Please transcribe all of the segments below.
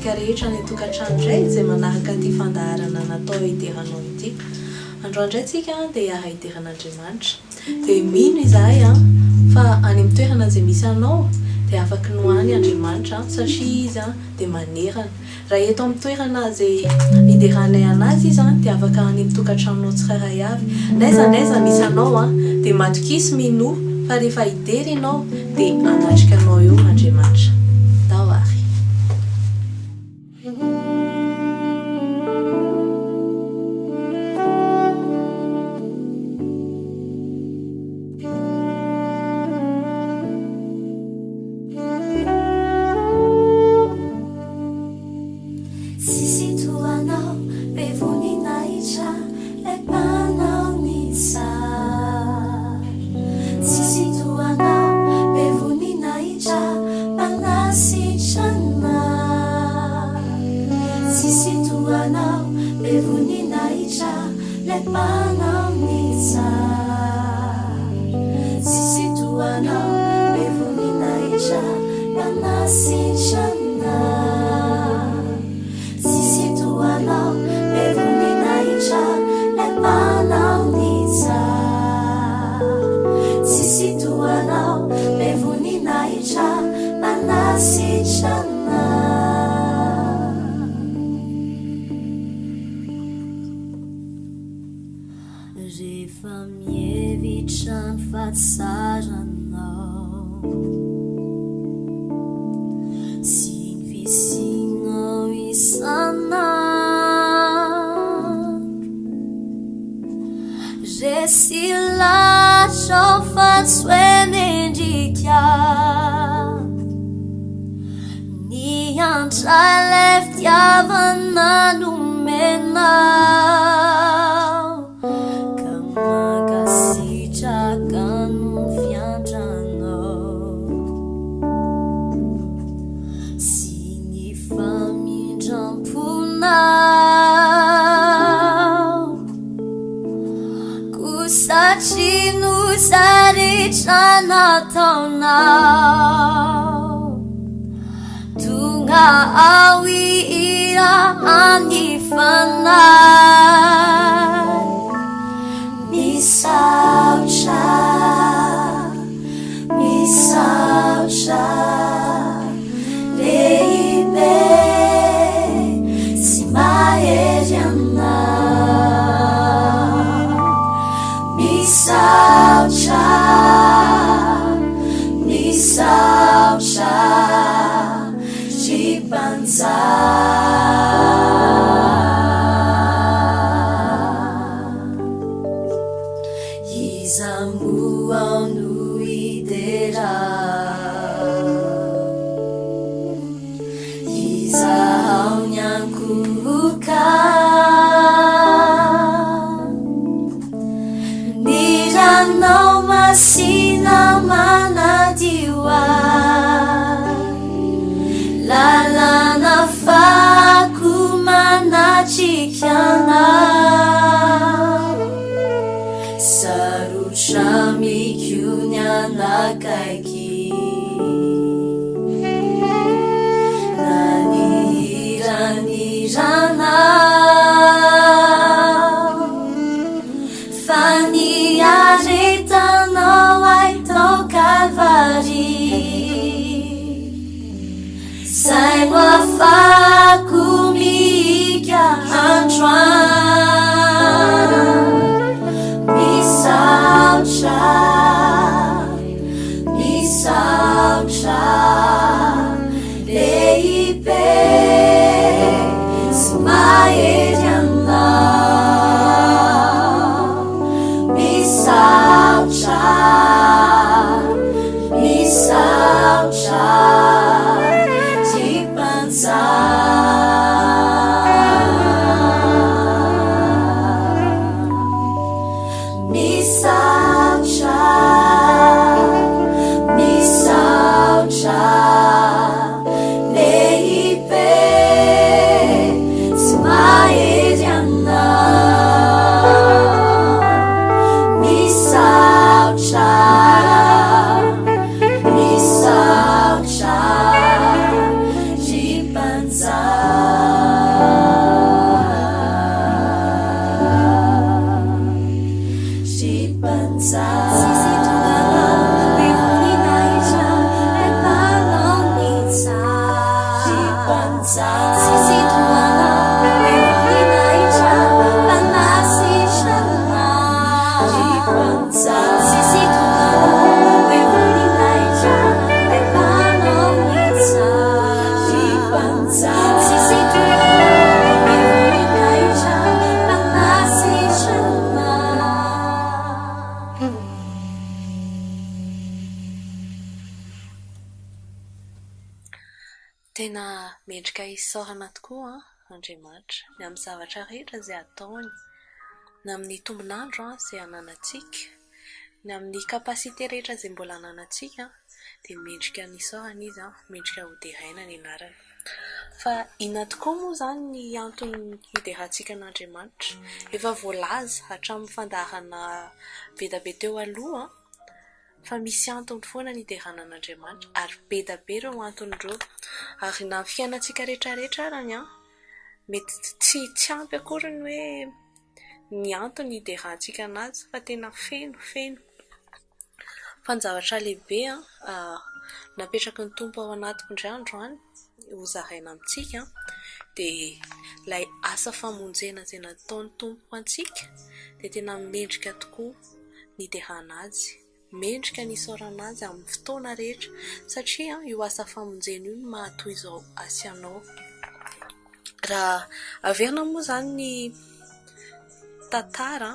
antsika rehetra ny tokantrano indray izay manaraka ty fandaharana natao hideranao ity. Androandray tsika dia hideran'Andriamanitra. Dia mino izahay fa any amin'ny toerana izay misy anao dia afaka nohany Andriamanitra satria izy dia manerana. Raha eto amin'ny toerana izay hideranay anazy izy dia afaka any amin'ny tokantranonao tsirairay avy. N'aiza misy anao dia matokisy mino fa rehefa hidery ianao dia anatrika anao eo Andriamanitra. Tao ary. tena mendrika isaorana tokoa Andriamanitra ny amin'ny zavatra rehetra izay ataony, ny amin'ny tombonandro izay ananantsika, ny amin'ny kapasite rehetra izay mbola ananantsika dia mendrika ny isaorana izy, mendrika hoderaina ny anarany. Fa inona tokoa moa izany ny antony hiderantsika an'Andriamanitra? Efa voalaza hatramin'ny fandaharana be da be teo aloha fa misy antony foana ny hiderana an'Andriamanitra ary be da be ireo antony ireo. Ary na amin'ny fiainantsika rehetrarehetra arany mety tsy ampy akory ny hoe ny antony hiderantsika anazy fa tena feno. Fa ny zavatra lehibe napetraky ny Tompo ao anatiko indray andro hozaraina amintsika dia ilay asa famonjena izay nataon'ny Tompo antsika dia tena mendrika tokoa ny hiderana azy, mendrika ny isaorana azy amin'ny fotoana rehetra satria io asa famonjena io no mahatoy izao asa anao. Raha averina moa izany ny tantara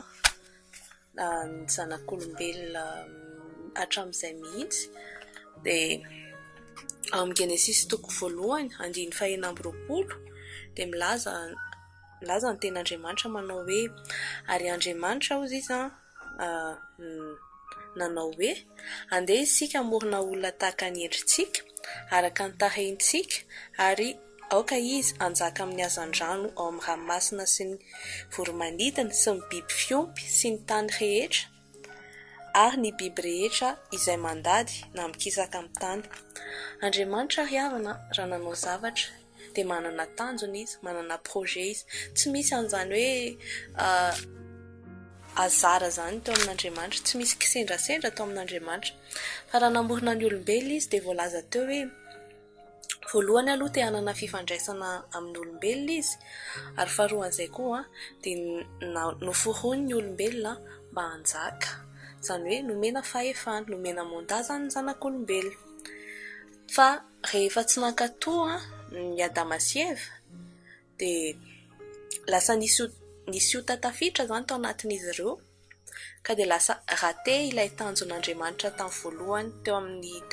ny zanak'olombelona hatramin'izay mihitsy dia ao amin'ny Genesis toko voalohany 2:20 dia milaza ny ten'Andriamanitra manao hoe ary Andriamanitra hozy izy nanao hoe andeha isika hamorona olona tahaka ny endrintsika araka ny tarehintsika ary aoka izy anjaka amin'ny hazan-drano ao amin'ny ranomasina sy ny voromanidina sy ny biby fiompy sy ny tany rehetra ary ny biby rehetra izay mandady na mikisaka amin'ny tany. Andriamanitra ry havana raha nanao zavatra dia manana tanjona izy, manana projet izy, tsy misy an'izany hoe azara zany teo amin'Andriamanitra, tsy misy kisendrasendra teo amin'Andriamanitra. Fa raha namorona ny olombelona izy dia voalaza teo hoe voalohany aloha te hanana fifandraisana amin'ny olombelona izy ary faharoan'izay koa dia noforoany ny olombelona mba hanjaka, izany hoe nomena fahefana, nomena mondazana ny zanak'olombelona. Fa rehefa tsy nankatoa ny Adama sy Eva dia lasa nisy ota tafiditra izany tao anatin'izy ireo ka dia lasa raté ilay tanjon'Andriamanitra tamin'ny voalohany teo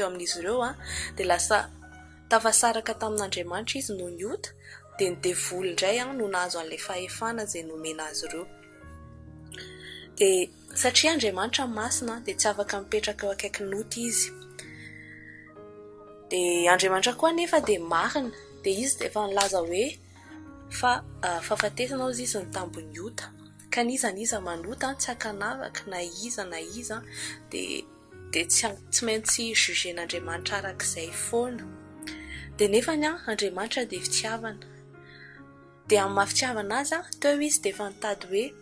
amin'izy ireo dia lasa tafasaraka tamin'Andriamanitra izy noho ny ota dia ny devoly indray no nahazo an'ilay fahefana izay nomena azy ireo. Dia satria Andriamanitra masina dia tsy afaka mipetraka eo akaikin'ny ota izy. Dia Andriamanitra koa nefa dia marina dia izy dia efa nilaza hoe fa fahafatesana hozy izy ny tambon'ny ota ka n'iza manota tsy hakanavaka na iza dia tsy maintsy jugen'Andriamanitra arak'izay foana. Dia nefany Andriamanitra dia fitiavana dia amin'ny mahafitiavana azy teo izy dia efa nitady hoe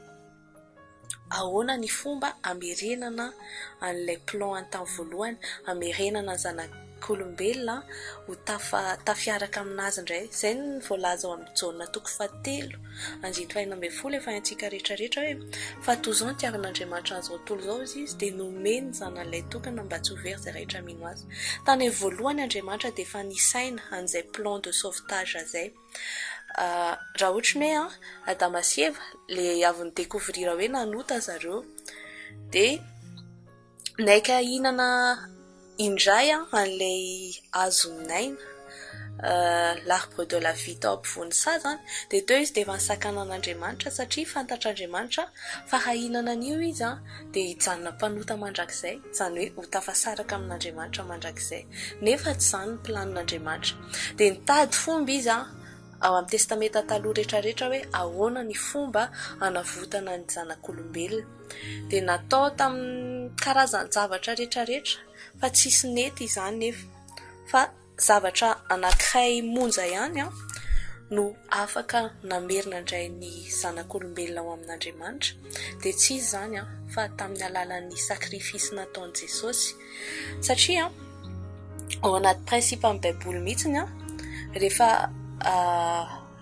ahoana ny fomba hamerenana an'ilay plan tamin'ny voalohany, hamerenana ny zanak'olombelona ho tafiaraka aminazy indray. Izay ny voalaza ao amin'ny Jaona toko 7:20 efa haintsika rehetrarehetra hoe fa toy izao ny tiavan'Andriamanitra an'izao tontolo izao izy dia nomeny ny zanan'ilay tokana mba tsy ho very izay rehetra mino azy. Tany voalohany Andriamanitra dia efa nisaina an'izay plan de sauvetage izay. Raha ohatry hoe Adama sy Eva le avy ny découvrir hoe nanota zareo dia naika hihinana indray an'ilay hazo minaina l'arbre de la vie tao ampovoany sazany dia teo izy dia efa nisakana an'Andriamanitra satria fantatr'Andriamanitra fa raha hihinana an'io izy dia hijanona mpanota mandrakizay, izany hoe ho tafasaraka amin'Andriamanitra mandrakizay. Nefa tsy izany ny planin'Andriamanitra dia nitady fomba izy ao amin'ny testamenta taloha rehetrarehetra hoe ahoana ny fomba hanavotana ny zanak'olombelona dia natao tamin'ny karazany zavatra rehetrarehetra fa tsisy nety izany nefa fa zavatra anankiray monja ihany no afaka namerina indray ny zanak'olombelona ao amin'Andriamanitra dia tsy izy izany fa tamin'ny alalan'ny sakrifisy nataon'i Jesosy. Satria ao anaty prinsipa amin'ny baiboly mihitsiny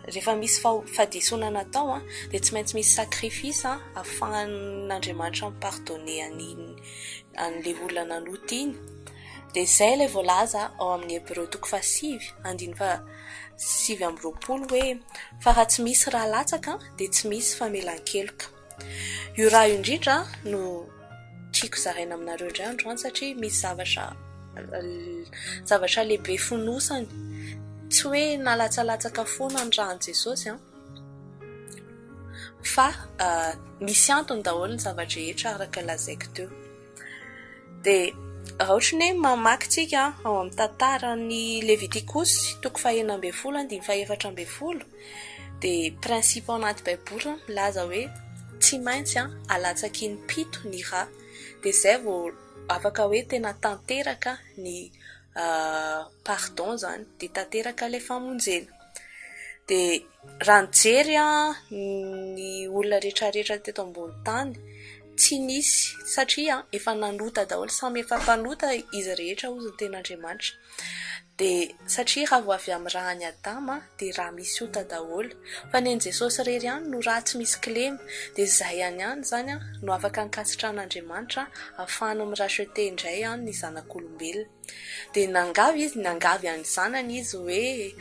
rehefa misy fahadisoana natao dia tsy maintsy misy sakrifisy ahafahan'Andriamanitra mipardonner an'ilay olona nanota iny. Dia izay ilay voalaza ao amin'ny Hébreu toko 7:7-20 hoe fa raha tsy misy raha latsaka dia tsy misy famelan-keloka. Io raha io indrindra no tiako zaraina aminareo indray andro satria misy zavatra lehibe fonosany tsy hoe nalatsalataka foana ny rahan'i Jesosy fa misy antony daholo ny zavatra rehetra araka lazaiko teo. Dia raha ohatra ny hoe mamaky tsika ao amin'ny tantaran'ny Levitikosy 19:4 dia prinsipa ao anaty baiboly milaza hoe tsy maintsy alatsaky ny 7 ny rà, dia izay vao afaka hoe tena tanteraka ny pardon zany, dia tanteraka ilay famonjena. Dia raha nijery ny olona rehetrarehetra teto ambony tany tsy nisy, satria efa nanota daholo, samy efa mpanota izy rehetra hozy ny ten'Andriamanitra. Dia satria raha vao avy amin'ny rahan'ny Adama dia raha misy ota daholo, fa ny Jesosy rery ihany no raha tsy misy kilemy, dia izay ihany zany no afaka nikasitran'Andriamanitra ahafahana mirachete indray ny zanak'olombelona. Dia nangavy any zanany izy hoe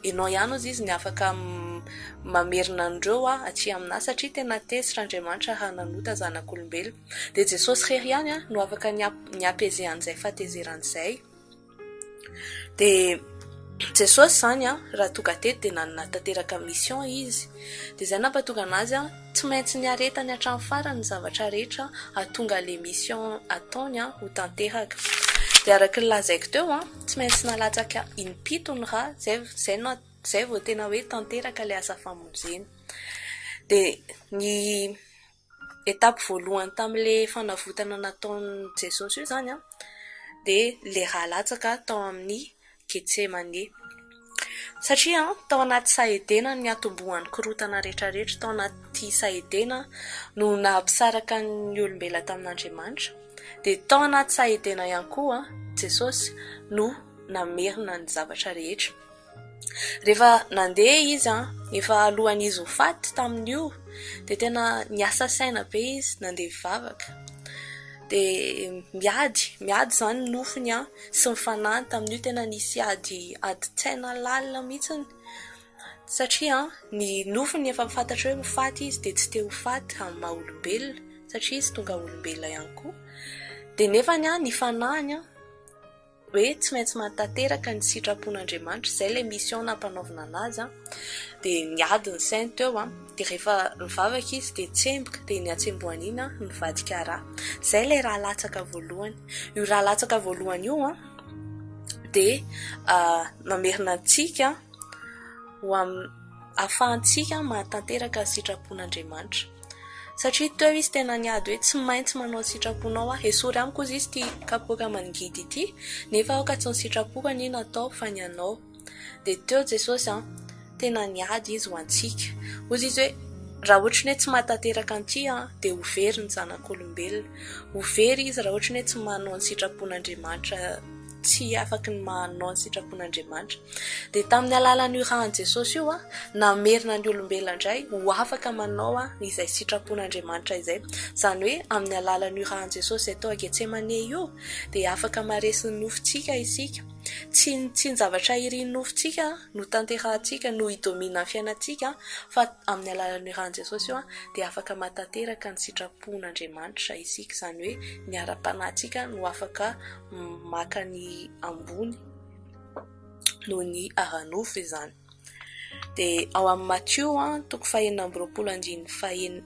ianao ihany ozy izy ny afaka mamerina andreo aty aminahy, satria tena tesitra Andriamanitra hananota zanak'olombelona. Dia Jesosy rery ihany no afaka niapeze an'izay fahatezeran'izay. Dia Jesosy zany raha tonga teto dia nanatanteraka mission izy, dia izay nampatonga anazy tsy maintsy niaretany hatramin'ny farany ny zavatra rehetra ahatonga le mission ataony ho tanteraka. Dia araka ny lazaiko teo tsy maintsy nalatsaka ny 7 ny rà, zay vao tena hoe tanteraka le asa famonjena. Dia ny etapy voalohany tamin'ile fanavotana nataon'i Jesosy io zany dia le rà latsaka tao amin'ny Getsemane, satria tao anaty sahedena ny atombohan'ny korotana rehetrarehetra, tao anaty sahedena no nahampisaraka ny olombelona tamin'Andriamanitra. Dia tao anaty sahedena ihany koa Jesosy no namerina ny zavatra rehetra. Rehefa nandeha izy efa alohan'izy ho faty tamin'io dia tena niasa saina be izy, nandeha mivavaka. Dia miady zany nofony sy ny fanahy tamin'io, tena nisy ady tsaina lalina mihitsiny, satria ny nofony efa mifantatra hoe ho faty izy dia tsy te ho faty amin'ny maha olombelona, satria izy tonga olombelona ihany koa. Dia nefa ny fanahiny hoe tsy maintsy mantanteraka ny sitrapon'Andriamanitra, izay le mission nampanaovina anazy. Dia niady ny sainy teo dia rehefa nivavaka izy dia tsemboka, dia ny atsembohany iny nivadika rà. Izay le raha latsaka voalohany. Io raha latsaka voalohany io dia mamerina antsika ahafahantsika mahatanteraka ny sitrapon'Andriamanitra. Satria teo izy tena niady hoe tsy maintsy manao ny sitraponao esory amiko izy ty kapoaka mangidy ity, nefa aoka tsy ny sitrapokany iny atao fa ny anao. Dia teo Jesosy tena niady izy ho antsika, hozy izy hoe raha ohatra ny hoe tsy mahatanteraka an'ity dia ho very ny zanak'olombelona, ho very izy raha ohatra ny hoe tsy manao ny sitrapon'Andriamanitra, tsy afaka ny manao ny sitrapon'Andriamanitra. Dia tamin'ny alalan'io rahan'i Jesosy io namerina ny olombelona indray ho afaka manao izay sitrapon'Andriamanitra izay. Izany hoe amin'ny alalan'io rahan'i Jesosy atao a Getsemane io dia afaka maresy ny nofontsika isika. Tsy ny zavatra irin'ny nofontsika no tanterahantsika no idomina ny fiainantsika, fa amin'ny alalan'io rahan'i Jesosy io dia afaka matanteraka ny sitrapon'Andriamanitra isika. Izany hoe ny ara-panahintsika no afaka maka ny ambony noho ny aranofo izany. Dia ao amin'ny Matthieu 5:9-13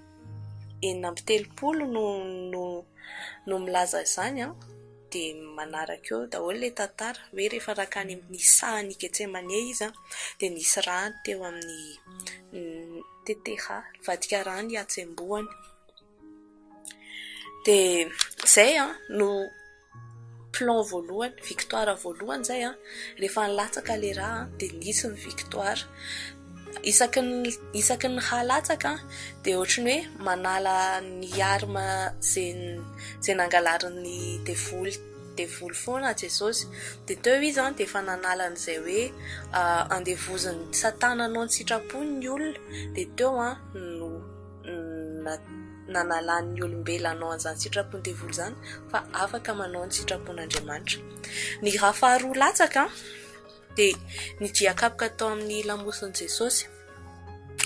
no milaza izany dia manaraka eo daholo le tantara hoe rehefa rakany amin'ny sasany Getsemane izy dia nisy rà teo amin'ny tetera vadika rà ny atsembohany. Dia izay no plan voalohany, victoire voalohany zay rehefa nilatsaka le rà dia nisy ny victoire. Isaky ny rà latsaka dia ohatrany hoe manala ny arma zay nangalarin'ny devoly foana Jesosy. Dia teo izy dia efa nanala an'izay hoe andevoziny Satana anao ny sitrapony ny olona, dia teo no nanalan'ny olombelona anao an'izany sitrapony devoly zany fa afaka manao ny sitrapon'Andriamanitra. Ny rà faharoa latsaka dia ny diakapoka tao amin'ny lamosiny Jesosy.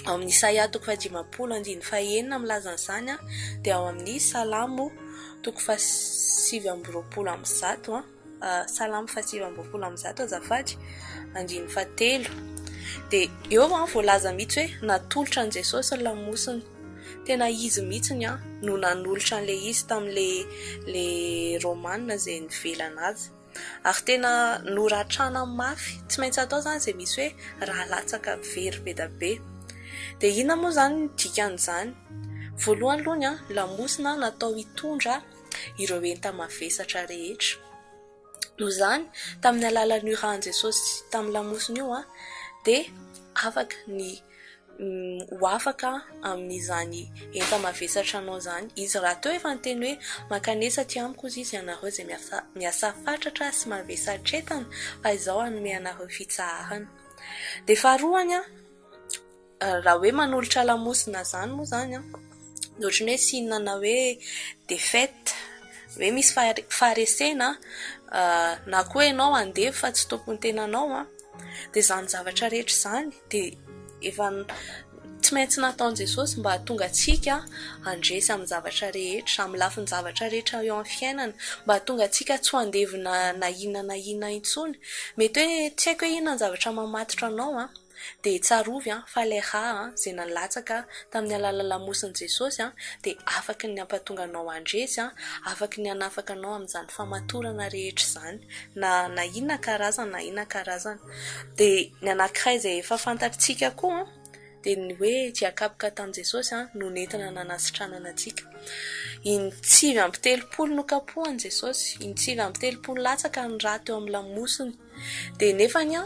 Ao amin'ny Isaia 50:19 milaza an'izany dia ao amin'ny Salamo 7:20 Salamo 7:20 azafady 1-7 de eo voalaza mihitsy hoe natolotra an' Jesosy ny lamosiny. Tena izy mihitsiny no nanolotra an'le izy tam'le romanina zay nivelana azy. Ary tena noratrana mafy, tsy maintsy atao zany zay misy hoe raha latsaka very be da be. De inona moa zany ny dikan'izany? Voalohany aloha lamosina natao hitondra ireo enta mavesatra rehetra. Noho zany tamin'ny alalan'io raha Jesosy tamin'ny lamosina io de afaka ho afaka amin'izany enta mavesatra anao zany izy. Raha teo efa niteny hoe makanesa ty amiko izy ianareo zay miasa fatratra sy mavesatra entana fa izao anome anareo fitsahana. De faharoany raha hoe manolotra lamosina zany moa zany ohatrany hoe sinana hoe defete, hoe misy faharesena na koa ianao andevy fa tsy tompony tenanao de zany zavatra rehetra zany de efa tsy maintsy nataon' Jesosy mba hahatonga antsika andresy amin'ny zavatra rehetra, amin'ny lafiny zavatra rehetra eo amin'ny fiainana, mba hahatonga antsika tsy ho andevy na inona intsony. Mety hoe tsy haiko hoe inona ny zavatra mamatotra anao de tsarovy fa le raha zay nalatsaka tamin'ny alalan'ny lamosiny Jesosy de afaka ny ampatonga anao andresy, afaka ny anafaka anao amin'izany famatorana rehetra zany na inona karazana. De ny anankiray zay efa fantatsika koa de ny hoe diakapoka tamin'i Jesosy no nentina nanasitranana antsika. 7-telopolo no kapohany Jesosy, 7-telopolo latsaka ny raha teo amin'ny lamosiny. De nefany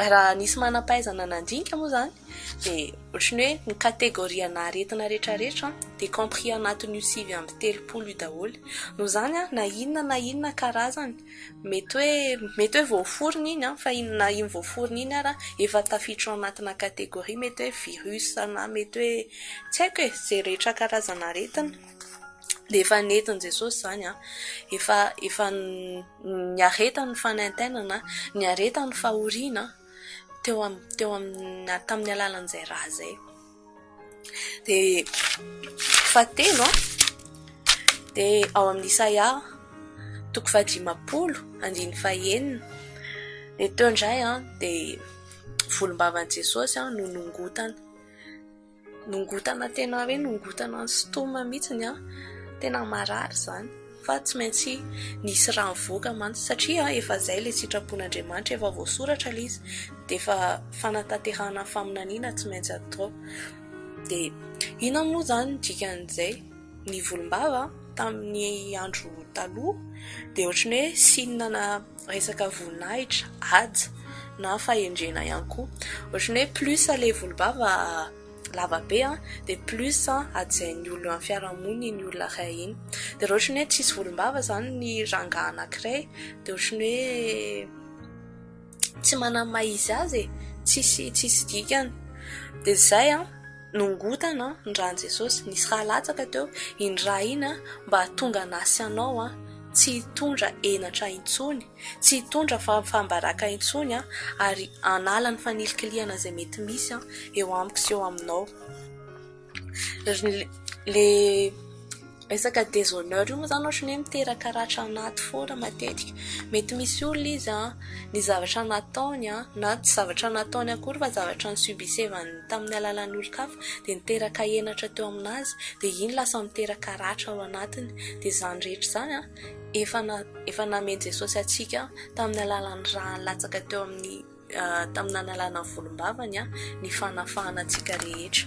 raha nisy manam-pahaizana nandinika moa zany de ohatrany hoe ny kategoriana aretina rehetrarehetra de compris anatin'io 7-telopolo io daholo. Noho zany na inona karazany mety hoe voaforony iny fa inona iny voaforony iny ara efa tafiditra anatina kategoria, mety hoe virus na mety hoe tsy haiko hoe zay rehetra karazana aretina de efa nentin' Jesosy zany efa ny aretany fanaintainana, ny aretany fahoriana teo tamin'ny alalan'izay raha zay. De 7 de ao amin'ny Isaia 50:9 de teo indray de volombavan'i Jesosy no nongotana tena hoe nongotana sitoma mihitsiny tena marary zany, fa tsy maintsy nisy raha mivoaka mantsy satria efa zay le sitrapon'Andriamanitra efa voasoratra le izy de efa fanatanterahana faminaniana tsy maintsy atao. De ina moa zany dikan'izay ny volombava tamin'ny andro taloha de ohatrany hoe sinina na resaka voninahitra, ady na fahendrena ihany koa. Ohatrany hoe plus le volombava lava be de plus ajain'ny olona amin'ny fiarahamoniny ny olona ray iny. De raha ohatrany hoe tsisy volombava zany ny rangaha anankiray de ohatrany hoe tsy manama izy azy tsisy dikany. De zay nongotana ny rahan'i Jesosy, nisy raha latsaka teo iny raha iny mba hahatonga anasy anao tsy hitondra enatra intsony, tsy hitondra fambaraka intsony ary anala ny fanilikiliana zay mety misy eo amiko sy eo aminao. Le resaka déshonneur io moa zany ohatrany hoe miteraka ratra anaty foana matetika. Mety misy olona izy ny zavatra nataony na tsy zavatra nataony akory fa zavatra nisubisevany tamin'ny alalan'ny olon-kafa de niteraka enatra teo aminazy de iny lasa miteraka ratra ao anatiny. De zany rehetra zany efa namen'i Jesosy atsika tamin'ny alalan'ny raha latsaka teo amin'ny tamin'ny analana volombavany ny fanafahana antsika rehetra.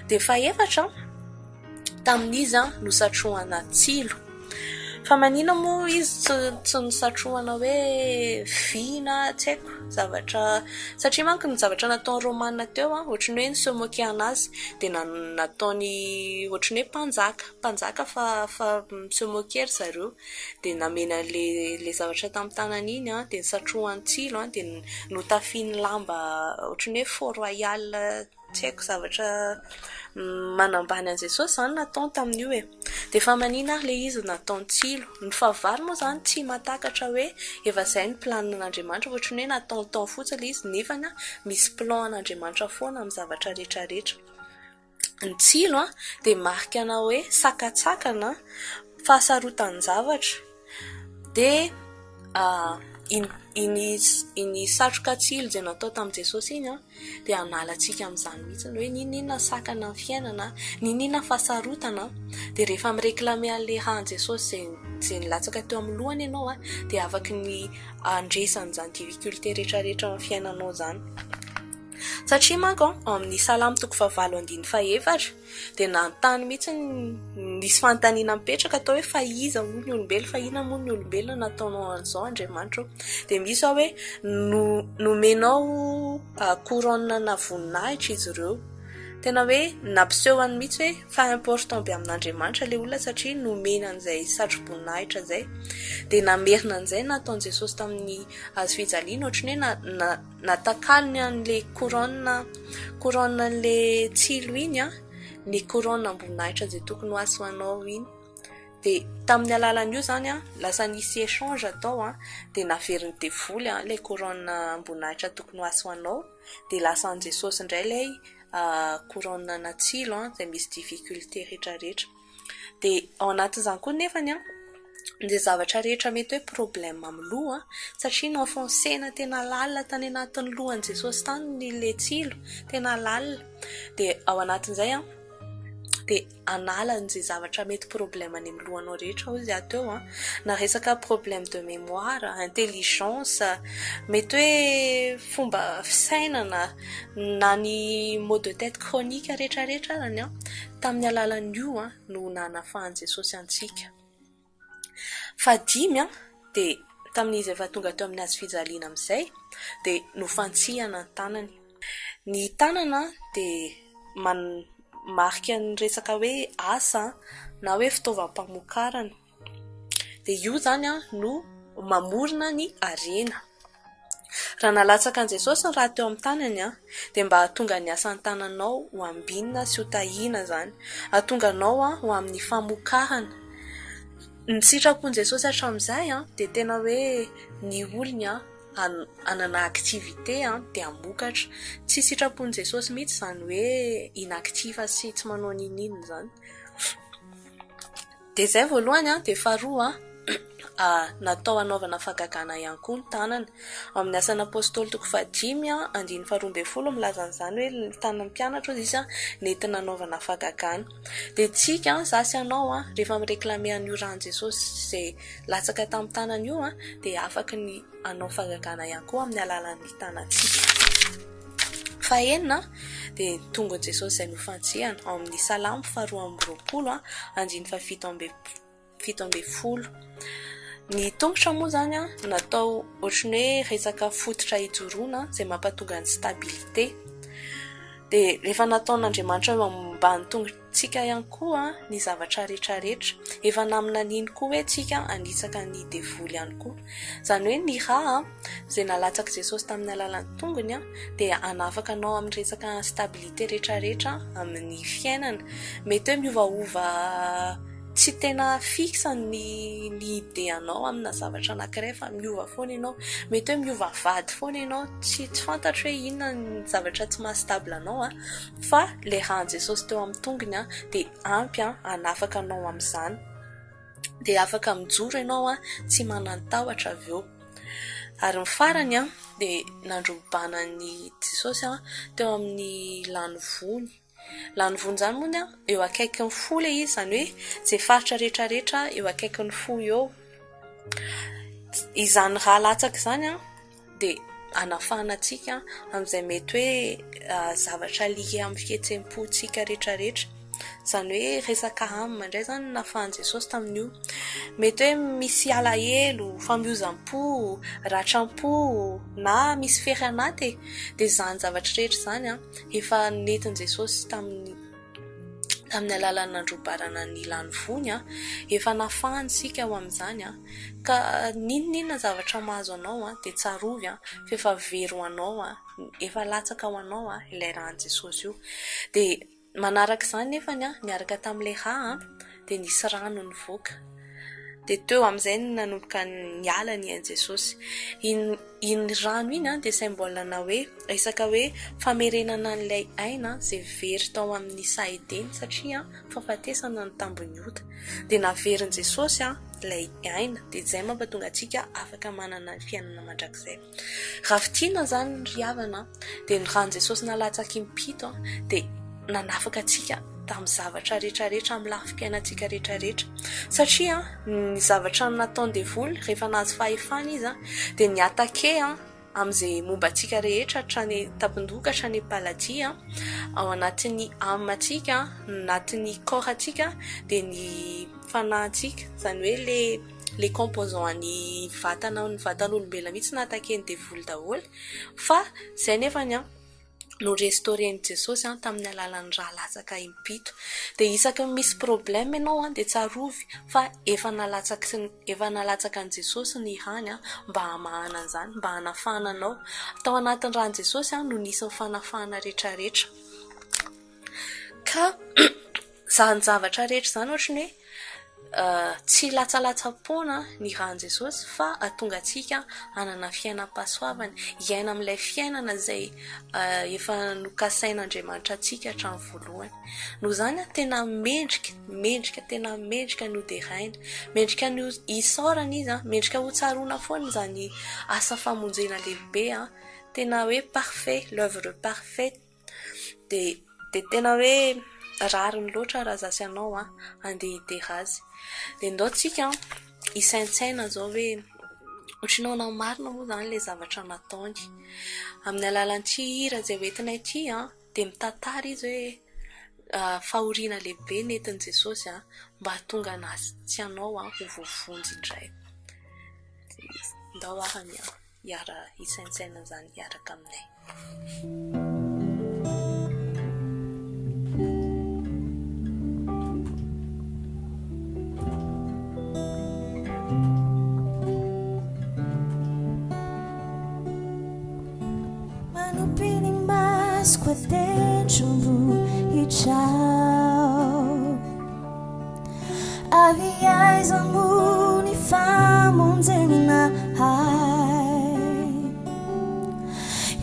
De faefatra tamin'izy nosatrohana tsilo. Fa manina moa izy tsy nosatrohana hoe vina, tsy haiko zavatra, satria manko ny zavatra nataony romanina teo ohatrany hoe nisemoke anazy de nataony ohatrany hoe mpanjaka fa misemokery zareo de namena le zavatra tamin'ny tanany iny de nisatrohany tsilo de notafiany lamba ohatrany hoe fort royal, tsy haiko zavatra manambany an' Jesosy zany nataony tamin'io de fa manina le izy nataony tsilo. Ny fahavalo moa zany tsy matakatra hoe efa zay ny planin'Andriamanitra, ohatrany hoe nataony tao fotsiny le izy nefa misy plan an'Andriamanitra foana amin'ny zavatra rehetrarehetra. Ny tsilo de marikana hoe sakatsakana fahasarotany zavatra de iny satroka tsilo zay natao tamin'i Jesosy iny dia analantsika amin'izany mihitsy hoe ninona sakana ny fiainana, ninona fasarotana, dia rehefa mireklame an'ilay hahan Jesosy zay nilatsaka teo amin'ny lohany ianao dia afaka ny andresany zany difficulté rehetrarehetra amin'ny fiainanao zany. Satria manko ao amin'ny Salamo 7:4 dia nanontany mihitsy nisy fanontaniana mipetraka atao hoe fa iza moa ny olombelona, fa inona moa ny olombelona nataonao an'izao Andriamanitra? Dia misy ao hoe nomenao couronne na voninahitra izy ireo. Tena hoe nampisehony mihitsy hoe fa important be amin'Andriamanitra ilay olona satria nomena an'izay satro-boninahitra zay. Dia namerina an'izay nataon'i Jesosy tamin'ny hazo fijaliana ohatrany hoe natakaliny an'ilay couronne an'ilay tsilo iny ny couronne am-boninahitra zay tokony ho aso anao iny. Dia tamin'ny alalan'io zany lasa nisy échange atao dia naveriny devoly ilay couronne am-boninahitra tokony ho aso anao, dia lasa an' Jesosy indray ilay couronne na tsilo zay misy difficulté rehetrarehetra. Dia ao anatin'izany koa nefany izay zavatra rehetra mety hoe problème amin'ny loha satria naofansena tena lalina tany anatin'ny lohan'i Jesosy tany ny tsilo tena lalina. Dia ao anatin'izay dia anala an'izay zavatra mety problème any amin'ny lohanao rehetra hozy ateo na resaka problème de mémoire, intelligence, mety hoe fomba fisainana na ny maux de tête chronique rehetrarehetra zany tamin'ny alalan'io no nanafahan'i Jesosy antsika. Fadimy dia tamin'izy efa tonga teo amin'ny hazo fijaliana amin'izay dia nofantsihana ny tanany. Ny tanana dia marika ny resaka hoe asa na hoe fitaovam-pamokarana. Dia io zany no mamorona ny arena. Raha nalatsaka an' Jesosy ny raha teo amin'ny tanany dia mba hahatonga ny asan'ny tananao ho ambinina sy ho tahiana zany, hahatonganao ho amin'ny famokarana. Ny sitrapon'i Jesosy hatramin'izay dia tena hoe ny olony anana activité dia hamokatra. Tsy sitrapon'i Jesosy mihitsy zany hoe inactiva sy tsy manao ninina zany. Dia zay voalohany dia faharoa natao hanaovana fagagana ihany koa ny tanana. Amin'ny asan'ny apôstôly 5:5-12 milaza an'izany hoe ny tanan'ny mpianatra ozy izy nentina hanaovana fagagana. Dia tsika zasy ianao rehefa mireklame an'io rahan'i Jesosy izay latsaka tamin'ny tanana io dia afaka ny hanao fagagana ihany koa amin'ny alalan'ny tanantsika. Fahenina dia tongon'i Jesosy izay nofantsihana ao amin'ny Salamo 2:7-7:10. Ny tongotra moa zany natao ohatrany hoe resaka fototra hijoroana izay mampatonga ny stabilité. Dia rehefa nataon'Andriamanitra mba ny tongotsika ihany koa ny zavatra rehetrarehetra, efa namina an'iny koa hoe tsika anitsaka ny devoly ihany koa. Izany hoe ny raha izay nalatsaka Jesosy tamin'ny alalan'ny tongony dia anafaka anao amin'ny resaka stabilité rehetrarehetra amin'ny fiainana. Mety hoe miovaova tsy tena fixe ny idéanao amina zavatra anankiray fa miova foana ianao. Mety hoe miova vady foana ianao, tsy fantatro hoe inona ny zavatra tsy mahastable anao fa le rahan'i Jesosy teo amin'ny tongony dia ampy anafaka anao amin'izany. Dia afaka mijoro ianao tsy manan-tahotra avy eo. Ary ny farany dia nandrobanan'i Jesosy teo amin'ny lanovony. Lanovony zany moa eo akaikin'ny fo le izy, zany hoe izay faritra rehetrarehetra eo akaikin'ny fo eo. Izany raha latsaka izany dia anafahana antsika amin'izay mety hoe zavatra lié amin'ny fihetsem-pontsika rehetrarehetra. Izany hoe resaka amy indray zany nafahan'i Jesosy tamin'io. Mety hoe misy alahelo, famiozam-po, ratram-po na misy fery anaty dia zany zavatra rehetra zany efa nentin'i Jesosy tamin'ny alalan'ny nandrobarana ny lanovony efa nafahany sika ao amin'izany ka ninona zavatra mahazo anao dia tsarovy fa efa very ho anao, efa latsaka ho anao ilay rahan'i Jesosy io. Dia manaraka izany nefany niaraka tamin'ilay raha dia nisy rano nivoaka. dia teo amin'izay nanomboka niala ny ain'i Jesosy. Iny rano iny dia symbolena hoe resaka hoe famerenana an'ilay aina izay very tao amin'ny sahidiny satria fahafatesana ny tambony ota. Dia naverin'i Jesosy ilay aina dia izay mampatonga antsika afaka manana ny fiainana mandrakizay. Raha fitiana izany ny riavana dia ny ran'i Jesosy nalatsaky impito dia nanafaka antsika tamin'ny zavatra rehetrarehetra amin'ny lafim-piainantsika rehetrarehetra satria ny zavatra nataony devoly rehefa nahazo fahefana izy dia ny atake amin'izay momba antsika rehetra hatrany tapindoka hatrany paladia ao anatin'ny amantsika, anatin'ny korantsika dia ny fanahintsika izany hoe les composants ny vatana ny vatan'olombelona mihitsy natakeny devoly daholo fa izay nefany no restauren'i Jesosy tamin'ny alalan'ny raha latsaka impito. Dia isaky misy problème ianao dia tsarovy fa efa nalatsaka an'i Jesosy ny hany mba hamahana an'izany, mba hanafana anao. Tao anatin'ny ran'i Jesosy no nisy ny fanafahana rehetrarehetra. Ka izany zavatra rehetra izany ohatrany hoe tsy latsalatsapoana ny ran'i Jesosy fa ahatonga antsika hanana fiainam-pahasoavana, hiaina amin'ilay fiainana izay efa nokasain'Andriamanitra antsika hatramin'ny voalohany. Noho izany tena mendrika no deraina, mendrika no isaorana izy, mendrika ho tsaroana foana izany asa famonjena lehibe tena hoe parfait, l'œuvre parfaite dia tena hoe rariny loatra raha zasy anao andeha hidera azy. Dia ndao tsika isaintsaina zao hoe ohatrinao namarina moa izany ilay zavatra nataony. Amin'ny alalan'ity hira izay hoentinay ity dia mitantara izy hoe fahoriana lehibe nentin'i Jesosy mba hahatonga anazy tsy anao ho voavonjy indray. Ndao arany hiara isaintsaina izany hiaraka aminay. Kwa tenchumbu hichao Aviai zamuni famunzena hai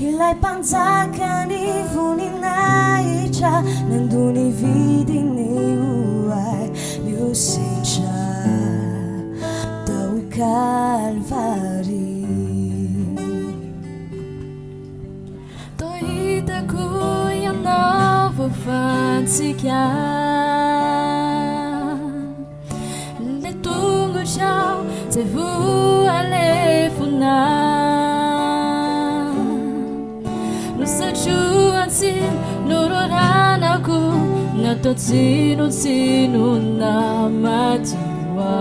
Ilai panzaka ni vuni na icha Nanduni vidi ni uai Liusicha Tau Calvari Fantsika le tungo ciao te vuole funa no sajuansi lororanaku na totsino na matua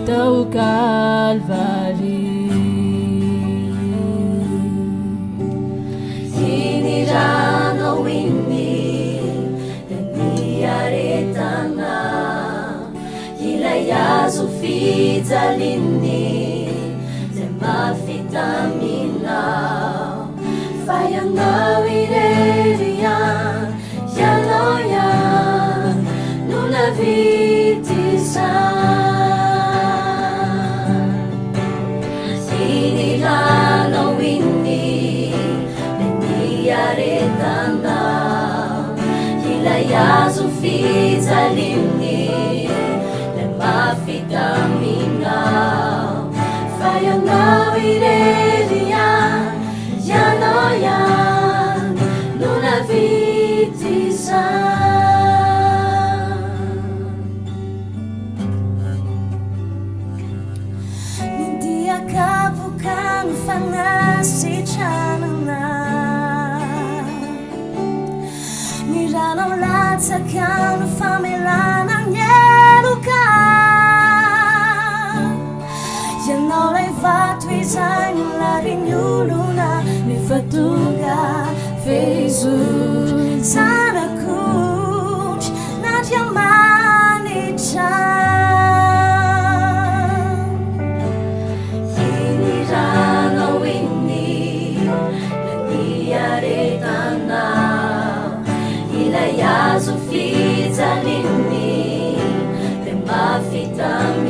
tau Calvari Yazo fizalini Zema vitamina Fayanga vireria Yaloya Nuna vitisa Sinilano winni Beni aretanda Hila yazo fizalini Vitamina Fayanga vireria Yanoya Nuna vitisa Nindia kabukan fanasi chanana Nirano latsakan familana nyeluka Yanao lai vato izay nolarin'olona Nifatonga fezo Sanakotry na diamanitra Inirano inni na niaretana Ilay azo fizalini De mafitamina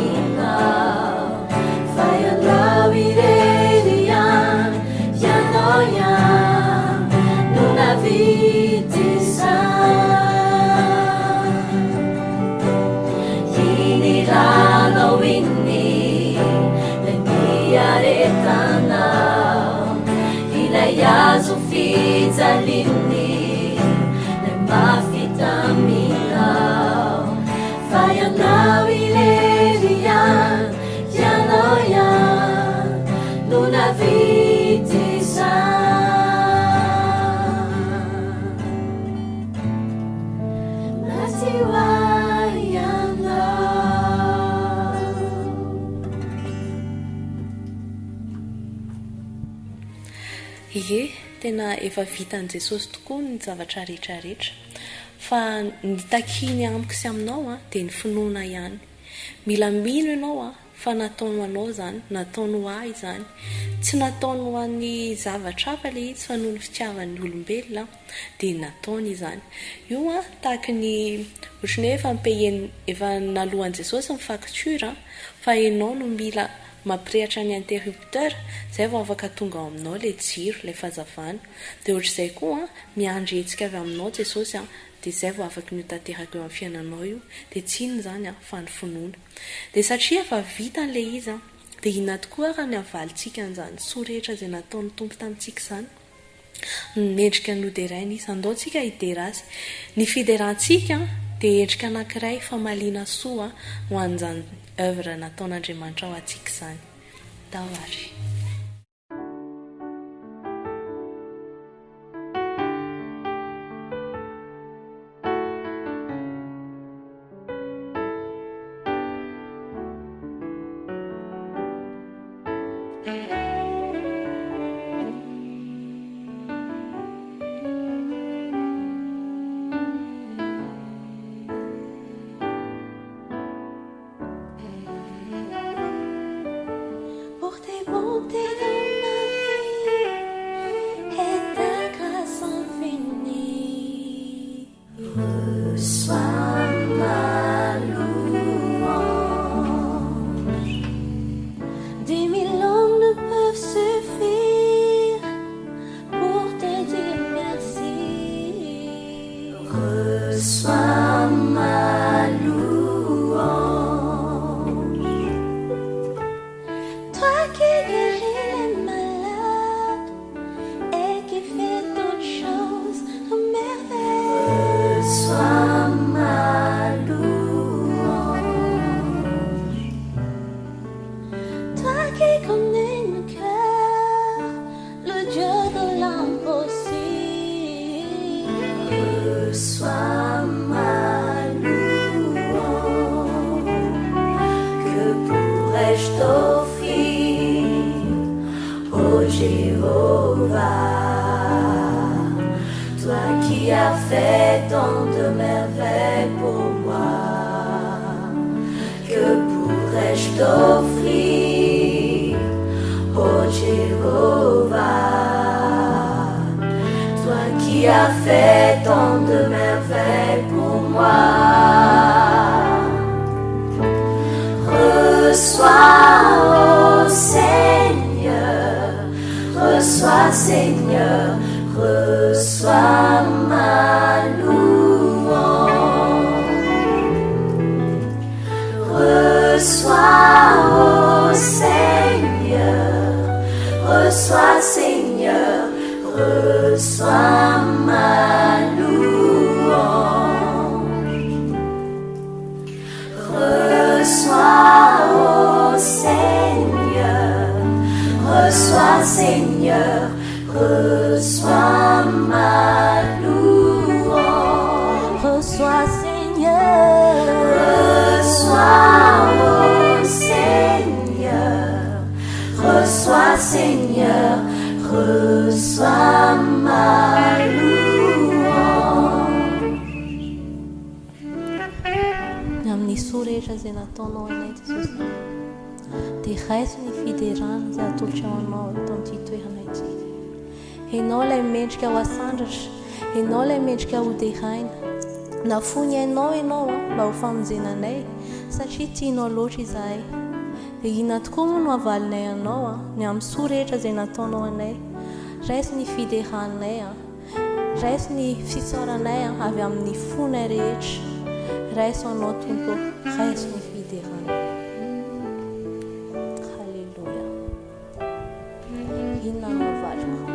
zaliny le mafitaminao fa ianao ilerian ianao ian no navity zany nasiwa ie tena efa vitan' jesosy tokoa ny zavatra rehetrarehetra fa ny takiny amiko sy aminao a dia ny finoana ihany mila mino ianao a fa nataony anao zany nataony ho ahy zany tsy nataony ho an'ny zavatra hafa le izy fa noho ny fitiavan'ny olombelona dia nataony izany io a tahaka ny ohatrany hoe efa mpaheny efa nalohan'i jesosy ny facture fa ianao no mila mampirehatra ny interrupteur zay vao afaka tonga ao aminao le jiro le fazavana dia ohatr'izay koa miandry hetsika avy aminao jesosy dia zay vao afaka ny tanteraka eo amin'ny fiainanao io dia tsy inona zany fa ny finoana dia satria efa vita n'le izy dia inona tokoa raha ny avalintsika an'izany soa rehetra izay nataon'ny tompo tamintsika izany mendrika ny hidera izy andaontsika hiderasy ny fiderantsika dia endrika anankiray famaliana soa ho an'izany œuvre nataon'Andriamanitra ao antsika izany davary ianao ilay mendrika hoderaina nafony ianao mba ho famonjenanay satria tianao loatra izahay dia inona tokoa moa no avalinay anao ny amin'ny soa rehetra izay nataonao anay raisy ny fideranay raisy ny fisaoranay avy amin'ny fonay rehetra raisy anao tompo raisy ny fideranay halleluja inona no avalinao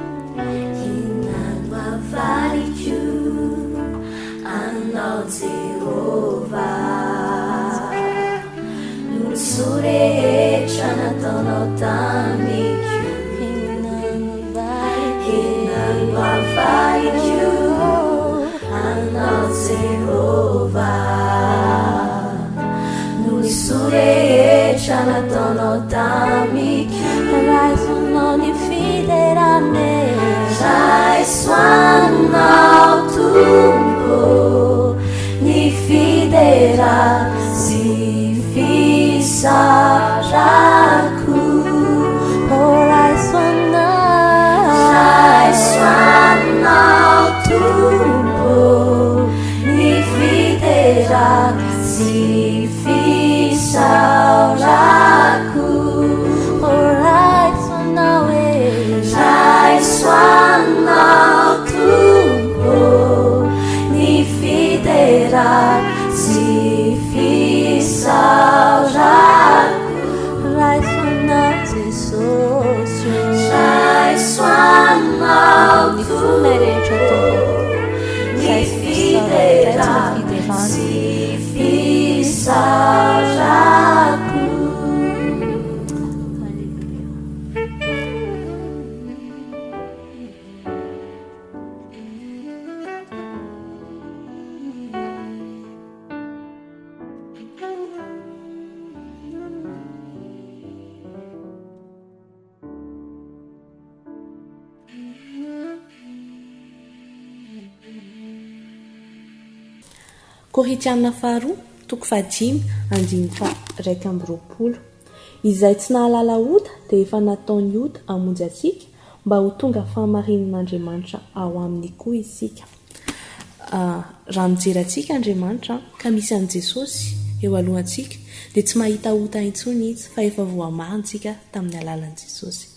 rehetra nataonao tamiko raisonao ny fiderane raisoanao tombo ny fidera sy fisarako raisoanao tombo ny fidera sy fisarako raisoanao tombo ny fidera sy fisarako raisoanao jesosy raisoanao tombo ny fidera sy fisarako. Koritianina faharoa toko 5:1-20. Izay tsy nahalala ota dia efa nataony ota hamonjy atsika mba ho tonga fahamarinan'Andriamanitra ao aminy koa isika. Raha mijery atsika Andriamanitra ka misy an'i Jesosy eo alohantsika dia tsy mahita ota intsony izy fa efa voamarintsika tamin'ny alalan'i Jesosy.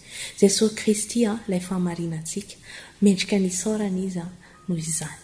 Jesosy Kristy ilay fahamarinantsika, mendrika ny isaorana izy noho izany.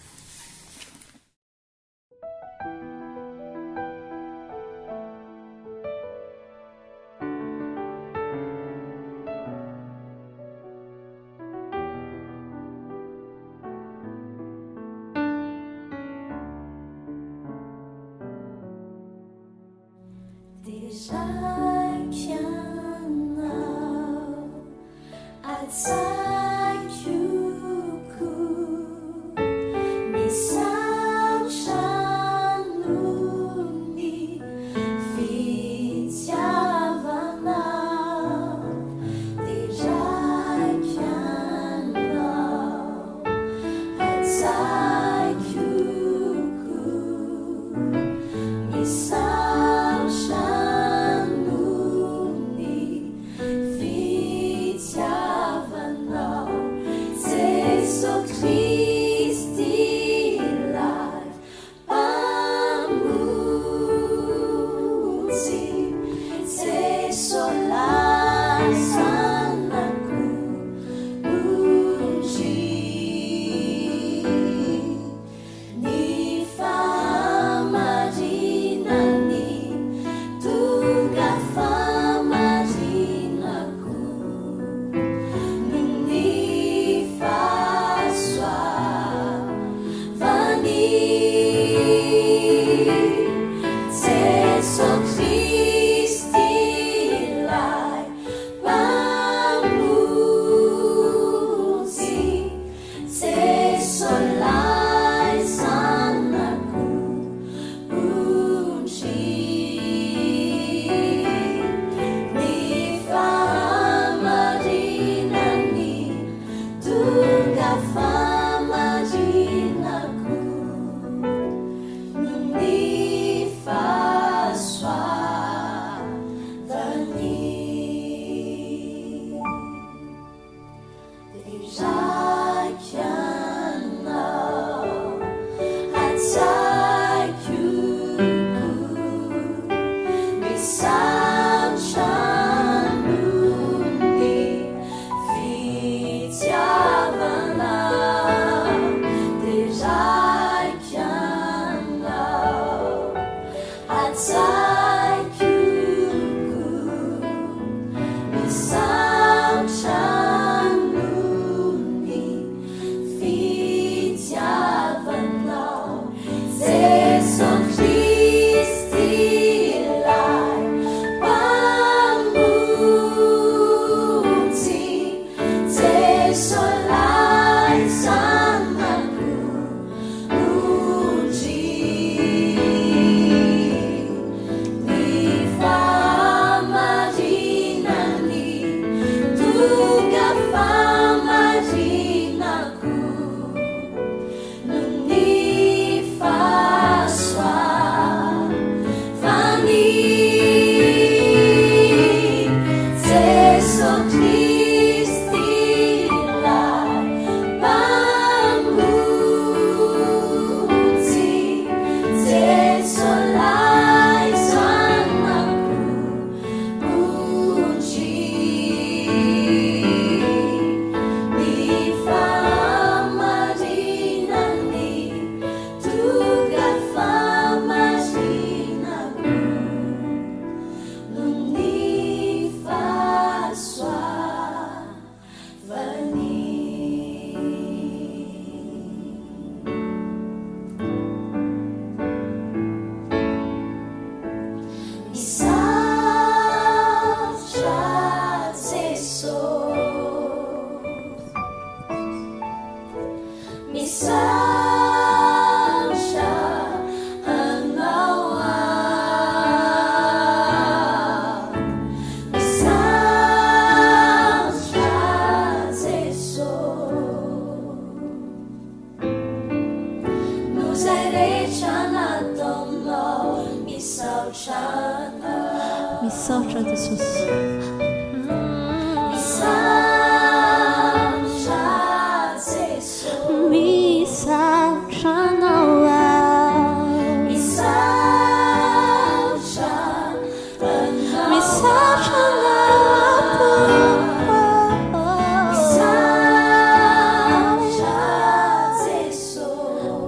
misaotra Jesosy. Misaotra anao misaotra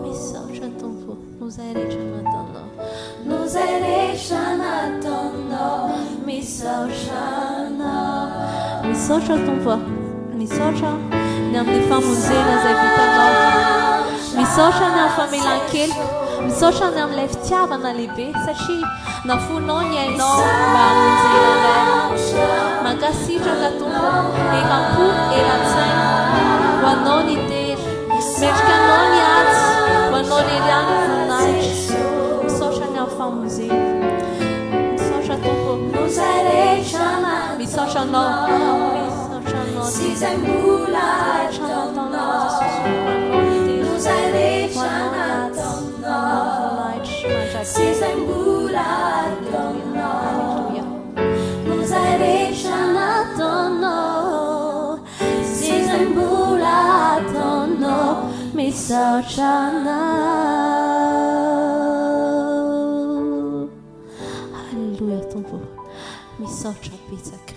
misaotra Tompo, nos rehetra nataonao, nos rehetra nataonao, misaotra anao. Misaotra Tompo, misaotra ny amin'ny famonjena izay vitanao, misaotra ny amin'ny famelan-keloka, misaotra ny amin'ilay fitiavana lehibe satria nafonao ny ainao mba hamonjenanay. Mankasitraka Tompo, ekampo eran-tsaina ho anao ny tery, metrika anao ny atsy ho anao leriany voninahitra. Misaotra ny amin'ny famonjena, misaotra Tompo, misaotra anao, misaotra anao izay mbola ataonao Jesosy, ho anao ny tery, ho anao ny atsy, ho anao voninahitra izay mbola ataonao. Nos rehetra nataonao, izay mbola ataonao, misaotra anao. Halleluja Tompo, misaotra betsaka.